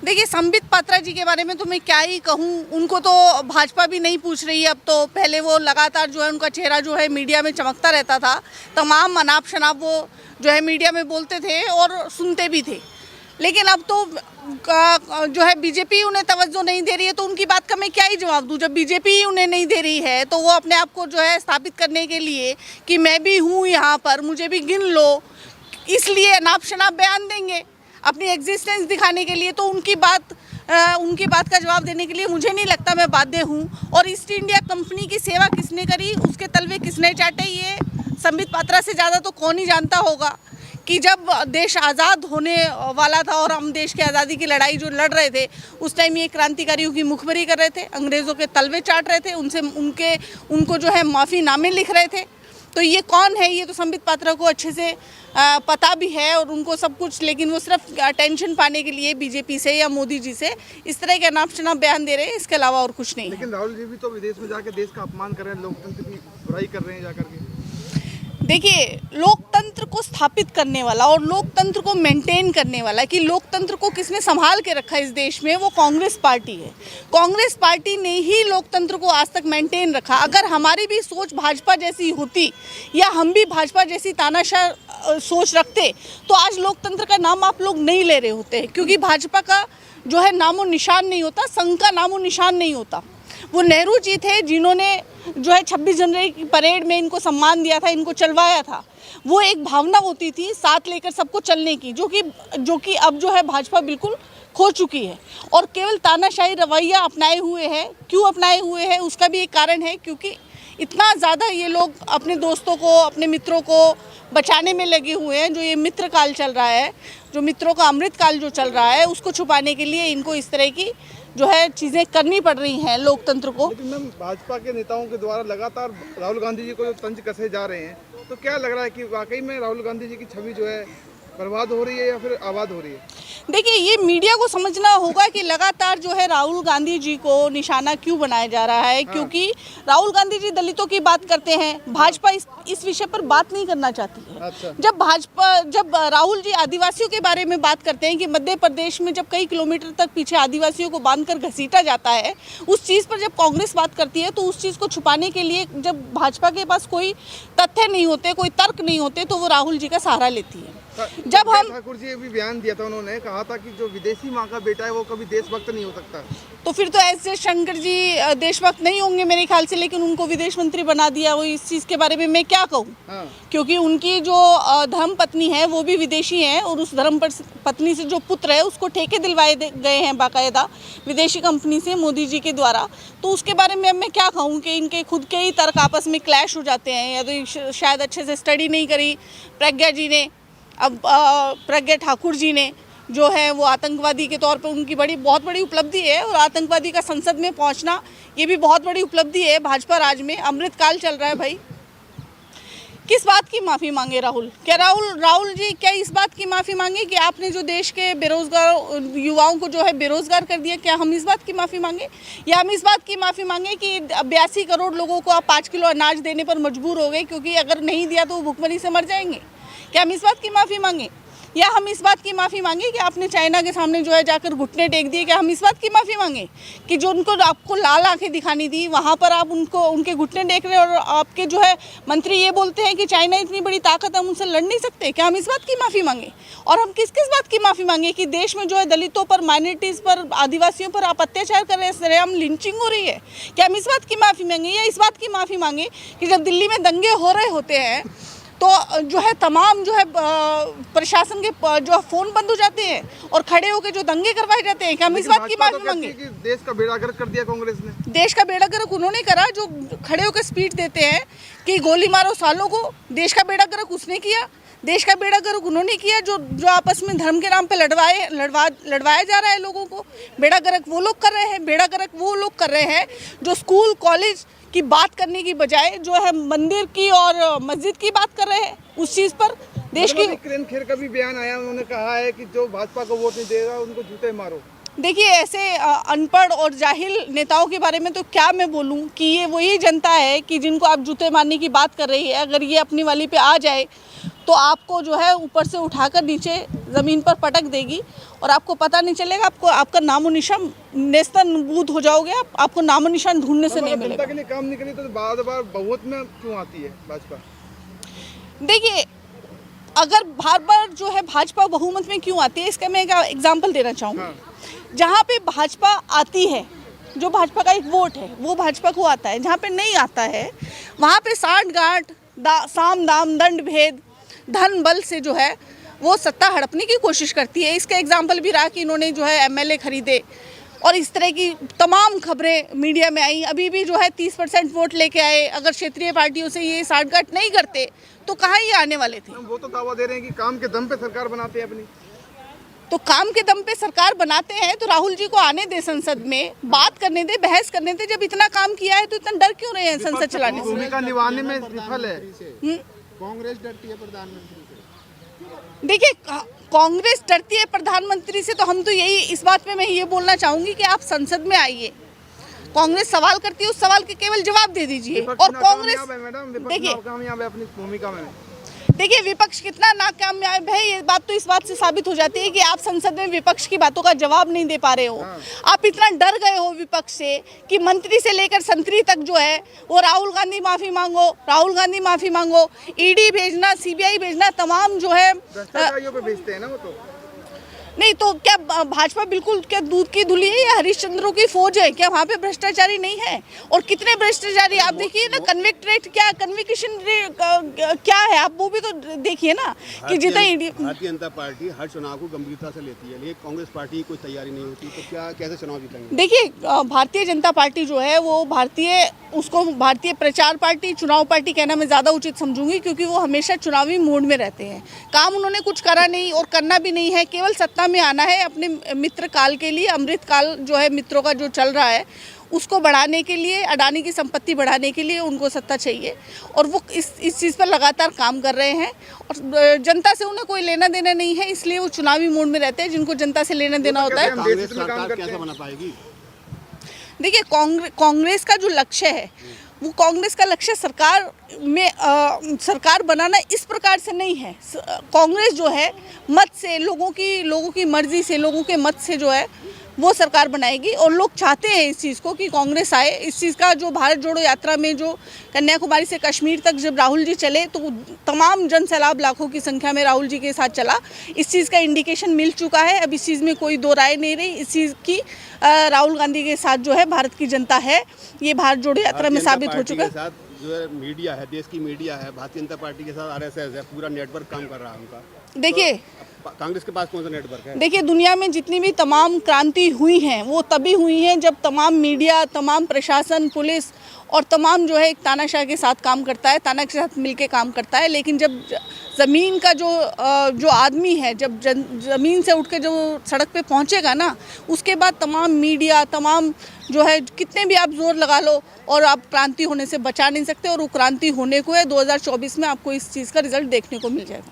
देखिए, संबित पात्रा जी के बारे में तो मैं क्या ही कहूँ। उनको तो भाजपा भी नहीं पूछ रही है अब तो। पहले वो लगातार जो है उनका चेहरा जो है मीडिया में चमकता रहता था। तमाम अनाप शनाप वो जो है मीडिया में बोलते थे और सुनते भी थे। लेकिन अब तो जो है बीजेपी उन्हें तवज्जो नहीं दे रही है, तो उनकी बात का मैं क्या ही जवाब दूँ। जब बीजेपी ही उन्हें नहीं दे रही है तो वो अपने आप को जो है स्थापित करने के लिए कि मैं भी हूँ यहाँ पर, मुझे भी गिन लो, इसलिए अनाप शनाप बयान देंगे अपनी एग्जिस्टेंस दिखाने के लिए। तो उनकी बात का जवाब देने के लिए मुझे नहीं लगता मैं बाध्य हूँ। और ईस्ट इंडिया कंपनी की सेवा किसने करी, उसके तलवे किसने चाटे, ये संबित पात्रा से ज़्यादा तो कौन ही जानता होगा कि जब देश आज़ाद होने वाला था और हम देश की आज़ादी की लड़ाई जो लड़ रहे थे, उस टाइम ये क्रांतिकारियों की मुखबरी कर रहे थे, अंग्रेज़ों के तलवे चाट रहे थे, उनको जो है माफ़ीनामे लिख रहे थे। तो ये कौन है, ये तो संबित पात्रा को अच्छे से पता भी है और उनको सब कुछ। लेकिन वो सिर्फ अटेंशन पाने के लिए बीजेपी से या मोदी जी से इस तरह के अनाप शनाप बयान दे रहे हैं, इसके अलावा और कुछ नहीं। लेकिन राहुल जी भी तो विदेश में जाके देश का अपमान कर रहे हैं, लोकतंत्र की बुराई कर रहे हैं जाकर के। देखिए, लोकतंत्र को स्थापित करने वाला और लोकतंत्र को मेंटेन करने वाला, कि लोकतंत्र को किसने संभाल के रखा इस देश में, वो कांग्रेस पार्टी है। कांग्रेस पार्टी ने ही लोकतंत्र को आज तक मेंटेन रखा। अगर हमारी भी सोच भाजपा जैसी होती या हम भी भाजपा जैसी तानाशाह सोच रखते तो आज लोकतंत्र का नाम आप लोग नहीं ले रहे होते। क्योंकि भाजपा का जो है नामो निशान नहीं होता, संघ का नामो निशान नहीं होता। वो नेहरू जी थे जिन्होंने जो है 26 जनवरी की परेड में इनको सम्मान दिया था, इनको चलवाया था। वो एक भावना होती थी साथ लेकर सबको चलने की, जो कि अब जो है भाजपा बिल्कुल खो चुकी है और केवल तानाशाही रवैया अपनाए हुए है। क्यों अपनाए हुए हैं, उसका भी एक कारण है, क्योंकि इतना ज़्यादा ये लोग अपने दोस्तों को, अपने मित्रों को बचाने में लगे हुए हैं। जो ये मित्र काल चल रहा है, जो मित्रों का अमृत काल जो चल रहा है, उसको छुपाने के लिए इनको इस तरह की जो है चीज़ें करनी पड़ रही हैं लोकतंत्र को। लेकिन मैम, भाजपा के नेताओं के द्वारा लगातार राहुल गांधी जी को जो तंज कसे जा रहे हैं, तो क्या लग रहा है कि वाकई में राहुल गांधी जी की छवि जो है बर्बाद हो रही है या फिर आबाद हो रही है? देखिए, ये मीडिया को समझना होगा कि लगातार जो है राहुल गांधी जी को निशाना क्यों बनाया जा रहा है। क्योंकि राहुल गांधी जी दलितों की बात करते हैं, भाजपा इस विषय पर बात नहीं करना चाहती है। अच्छा। जब राहुल जी आदिवासियों के बारे में बात करते हैं कि मध्य प्रदेश में जब कई किलोमीटर तक पीछे आदिवासियों को बांधकर घसीटा जाता है, उस चीज़ पर जब कांग्रेस बात करती है तो उस चीज़ को छुपाने के लिए जब भाजपा के पास कोई तथ्य नहीं होते, कोई तर्क नहीं होते, तो वो राहुल जी का सहारा लेती है। जब हम ठाकुर जी भी बयान दिया था, उन्होंने कहा था कि जो विदेशी माँ का बेटा है वो कभी देशभक्त नहीं हो सकता। तो फिर तो ऐसे शंकर जी देशभक्त नहीं होंगे मेरे ख्याल से, लेकिन उनको विदेश मंत्री बना दिया। वो इस चीज़ के बारे में मैं क्या कहूँ। हाँ। क्योंकि उनकी जो धर्म पत्नी है वो भी विदेशी है और उस धर्म पत्नी से जो पुत्र है उसको ठेके दिलवाए गए हैं बाकायदा विदेशी कंपनी से मोदी जी के द्वारा। तो उसके बारे में अब मैं क्या कहूँ कि इनके खुद के ही तर्क आपस में क्लैश हो जाते हैं, या तो शायद अच्छे से स्टडी नहीं करी प्रज्ञा जी ने। अब प्रज्ञा ठाकुर जी ने जो है वो आतंकवादी के तौर पे उनकी बहुत बड़ी उपलब्धि है, और आतंकवादी का संसद में पहुंचना ये भी बहुत बड़ी उपलब्धि है। भाजपा राज में अमृत काल चल रहा है भाई। किस बात की माफ़ी मांगे राहुल? क्या राहुल जी क्या इस बात की माफ़ी मांगे कि आपने जो देश के बेरोजगार युवाओं को जो है बेरोजगार कर दिया? क्या हम इस बात की माफ़ी मांगे? या हम इस बात की माफ़ी मांगे कि 82 करोड़ लोगों को आप 5 किलो अनाज देने पर मजबूर हो गए, क्योंकि अगर नहीं दिया तो वो भुखमरी से मर जाएंगे? क्या हम इस बात की माफ़ी मांगे? या हम इस बात की माफ़ी मांगे कि आपने चाइना के सामने जो है जाकर घुटने टेक दिए? क्या हम इस बात की माफ़ी मांगे कि जो उनको आपको लाल आंखें दिखानी थी वहाँ पर आप उनके घुटने टेक रहे, और आपके जो है मंत्री ये बोलते हैं कि चाइना इतनी बड़ी ताकत है, हम उनसे लड़ नहीं सकते? क्या हम इस बात की माफ़ी मांगे? और हम किस बात की माफ़ी मांगे कि देश में जो है दलितों पर, माइनॉरिटीज़ पर, आदिवासियों पर आप अत्याचार कर रहे हैं, सरेआम लिंचिंग हो रही है? क्या हम इस बात की माफ़ी मांगे? या इस बात की माफ़ी मांगे कि जब दिल्ली में दंगे हो रहे होते हैं तो जो है तमाम जो है प्रशासन के जो फ़ोन बंद हो जाते हैं और खड़े होकर जो दंगे करवाए जाते हैं? क्या हम इस बात की माफ़ी मांगे? देश का बेड़ा गर्क कर दिया कांग्रेस ने। देश का बेड़ा गर्क उन्होंने करा जो खड़े होकर स्पीच देते हैं कि गोली मारो सालों को। देश का बेड़ा गर्क उसने किया, देश का बेड़ा गर्क उन्होंने किया जो आपस में धर्म के नाम पे लड़वाया जा रहा है लोगों को। बेड़ा गर्क वो लोग कर रहे हैं, बेड़ा गर्क वो लोग कर रहे हैं जो स्कूल कॉलेज की बात करने की बजाय जो है मंदिर की और मस्जिद की बात कर रहे हैं। उस चीज़ पर देश की किरण खेर का भी बयान आया, उन्होंने कहा है कि जो भाजपा को वोट नहीं देगा उनको जूते मारो। देखिए, ऐसे अनपढ़ और जाहिल नेताओं के बारे में तो क्या मैं बोलूं कि ये वही जनता है कि जिनको आप जूते मारने की बात कर रही है। अगर ये अपनी वाली पे आ जाए तो आपको जो है ऊपर से उठाकर नीचे ज़मीन पर पटक देगी और आपको पता नहीं चलेगा, आपको आपका नामो निशान नेस्तनाबूद हो जाओगे, आपको नामो निशान ढूंढने से नहीं मिलेगा। जनता के लिए काम नहीं करी तो बार बार बहुमत में क्यों आती है भाजपा? देखिए, अगर बार बार जो है भाजपा बहुमत में क्यों आती है, इसका मैं एक एग्जाम्पल देना चाहूँगी। हाँ। जहाँ पे भाजपा आती है, जो भाजपा का एक वोट है वो भाजपा को आता है, जहाँ पे नहीं आता है वहाँ पे साठ गांठ साम दाम दंड भेद धन बल से जो है वो सत्ता हड़पने की कोशिश करती है। इसका एग्जाम्पल भी रहा कि इन्होंने जो है एमएलए खरीदे और इस तरह की तमाम खबरें मीडिया में आई। अभी भी जो है 30% वोट लेके आए, अगर क्षेत्रीय पार्टियों से ये साठगांठ नहीं करते तो कहाँ ये आने वाले थे। वो तो दावा दे रहे हैं कि काम के दम पे सरकार बनाते हैं अपनी। तो काम के दम पे सरकार बनाते हैं तो राहुल जी को आने दे, संसद में बात करने दे, बहस करने दे। जब इतना काम किया है तो इतना डर क्यों रहे हैं संसद चलाने से? भूमिका निभाने में विफल है। कांग्रेस डरती है प्रधानमंत्री से। देखिए, कांग्रेस डरती है प्रधानमंत्री से, तो हम तो यही इस बात में मैं ये बोलना चाहूंगी कि आप संसद में आइए, कांग्रेस सवाल करती है उस सवाल के केवल जवाब दे दीजिए। और कांग्रेस अपनी भूमिका में देखिए, विपक्ष कितना नाकामयाब है ये बात तो इस बात से साबित हो जाती है कि आप संसद में विपक्ष की बातों का जवाब नहीं दे पा रहे हो। आप इतना डर गए हो विपक्ष से कि मंत्री से लेकर संतरी तक जो है वो राहुल गांधी माफी मांगो, राहुल गांधी माफी मांगो, ईडी भेजना, सीबीआई भेजना, तमाम जो है भ्रष्टाचारियों पे भेजते हैं ना वो तो। नहीं तो क्या भाजपा बिल्कुल क्या दूध की धुली है या हरिश्चंद्रों की फौज है? क्या वहाँ पे भ्रष्टाचारी नहीं है? और कितने भ्रष्टाचारी आप देखिए ना, कन्विक्ट रेट क्या, कन्विक्शन क्या है, आप वो भी तो देखिए ना कि जितना भारतीय जनता पार्टी हर चुनाव को गंभीरता से लेती है, लेकिन कांग्रेस पार्टी की कोई तैयारी नहीं होती, तो क्या कैसे चुनाव जीतेंगे? देखिए, भारतीय जनता पार्टी जो है वो भारतीय प्रचार पार्टी, चुनाव पार्टी कहना मैं ज़्यादा उचित समझूंगी, क्योंकि वो हमेशा चुनावी मोड में रहते हैं। काम उन्होंने कुछ करा नहीं और करना भी नहीं है, केवल सत्ता में आना है अपने मित्र काल के लिए। अमृत काल जो है मित्रों का जो चल रहा है उसको बढ़ाने के लिए, अडानी की संपत्ति बढ़ाने के लिए उनको सत्ता चाहिए और वो इस चीज़ पर लगातार काम कर रहे हैं। और जनता से उन्हें कोई लेना देना नहीं है, इसलिए वो चुनावी मोड में रहते हैं। जिनको जनता से लेना देना होता है, कांग्रेस सरकार कैसे बना पाएगी? देखिए, कांग्रेस का जो लक्ष्य है वो कांग्रेस का लक्ष्य सरकार बनाना इस प्रकार से नहीं है। कांग्रेस जो है मत से, लोगों की मर्जी से, लोगों के मत से जो है वो सरकार बनाएगी। और लोग चाहते हैं इस चीज़ को कि कांग्रेस आए। इस चीज़ का जो भारत जोड़ो यात्रा में जो कन्याकुमारी से कश्मीर तक जब राहुल जी चले तो तमाम जन सैलाब लाखों की संख्या में राहुल जी के साथ चला। इस चीज़ का इंडिकेशन मिल चुका है। अब इस चीज़ में कोई दो राय नहीं रही। इस चीज़ की राहुल गांधी के साथ जो है भारत की जनता है, ये भारत जोड़ो यात्रा में साबित हो चुका है। जो है मीडिया है, देश की मीडिया है, भारतीय जनता पार्टी के साथ आरएसएस है, पूरा नेटवर्क काम कर रहा है उनका। देखिए, तो कांग्रेस के पास कौन सा नेटवर्क है? देखिए, दुनिया में जितनी भी तमाम क्रांति हुई हैं वो तभी हुई हैं जब तमाम मीडिया, तमाम प्रशासन, पुलिस और तमाम जो है एक तानाशाह के साथ काम करता है, ताना के साथ मिलके काम करता है। लेकिन जब ज़मीन का जो आदमी है, जब ज़मीन से उठ के जो सड़क पे पहुंचेगा ना, उसके बाद तमाम मीडिया, तमाम जो है कितने भी आप जोर लगा लो और आप क्रांति होने से बचा नहीं सकते। और वो क्रांति होने को है 2024 में आपको इस चीज़ का रिजल्ट देखने को मिल जाएगा।